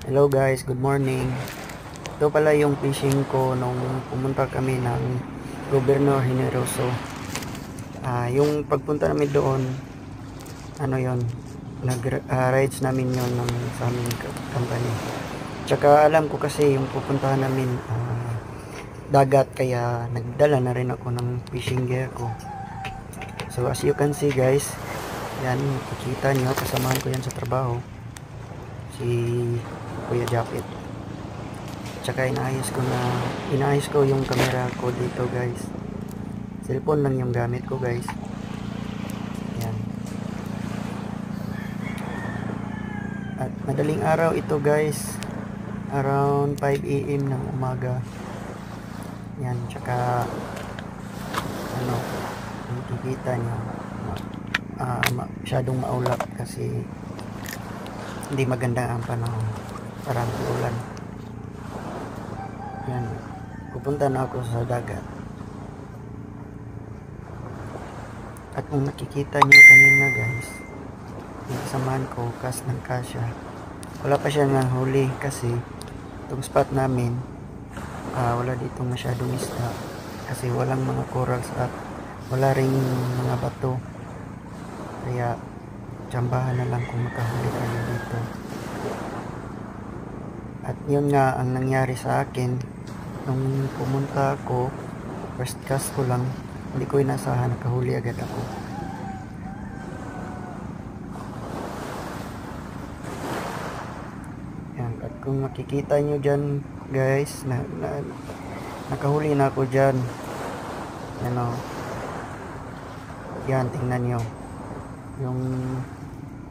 Hello guys, good morning. Ito pala yung fishing ko nung pumunta kami ng Gobernador Generoso. Yung pagpunta namin doon, ano yon, nag-rides namin yon ng sa aming company. Tsaka alam ko kasi yung pupuntahan namin dagat, kaya nagdala na rin ako ng fishing gear ko. So as you can see guys, yan, makikita nyo, kasamahan ko yan sa trabaho, si Kuya Japit. Tsaka inaayos ko yung camera ko dito guys. Cellphone lang yung gamit ko guys. Yan. At madaling araw ito guys, around 5 AM ng umaga. Yan, tsaka ano, makikita nyo, masyadong maulap kasi hindi maganda ang panahon, parang ulan. Yan, pupunta na ako sa dagat. At kung nakikita nyo kanina guys, yung kasamahan ko cast ng kasya, wala pa siya ng huli kasi itong spot namin wala ditong masyadong isda kasi walang mga corals at wala ring mga bato, kaya tsambahan na lang kung makahuli tayo dito. At yun nga ang nangyari sa akin nung pumunta ako, first cast ko lang, hindi ko inasahan, nakahuli agad ako. Yan, at kung makikita nyo dyan guys, nakahuli na ako dyan. Ano, yan, tingnan nyo yung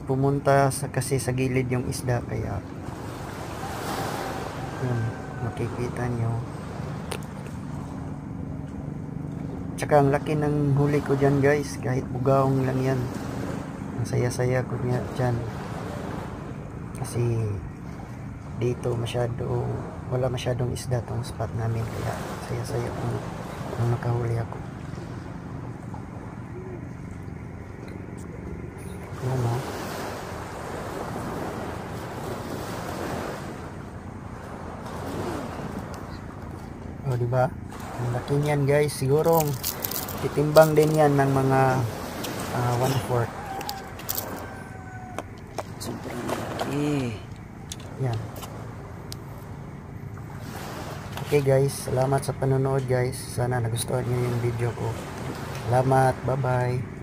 pumunta kasi sa gilid yung isda, kaya yun, makikita nyo. Tsaka ang laki ng huli ko dyan guys, kahit bugaong lang yan, ang saya-saya ko niya dyan kasi dito wala masyadong isda tong spot namin, kaya saya-saya ko nung nakahuli ako. Yan o. O diba? Ang laki niyan guys, siguro titimbang din yan ng mga 1/4. Sobrang laki. Yan. Okay guys, salamat sa panonood guys. Sana nagustuhan niyo yung video ko. Salamat, bye bye.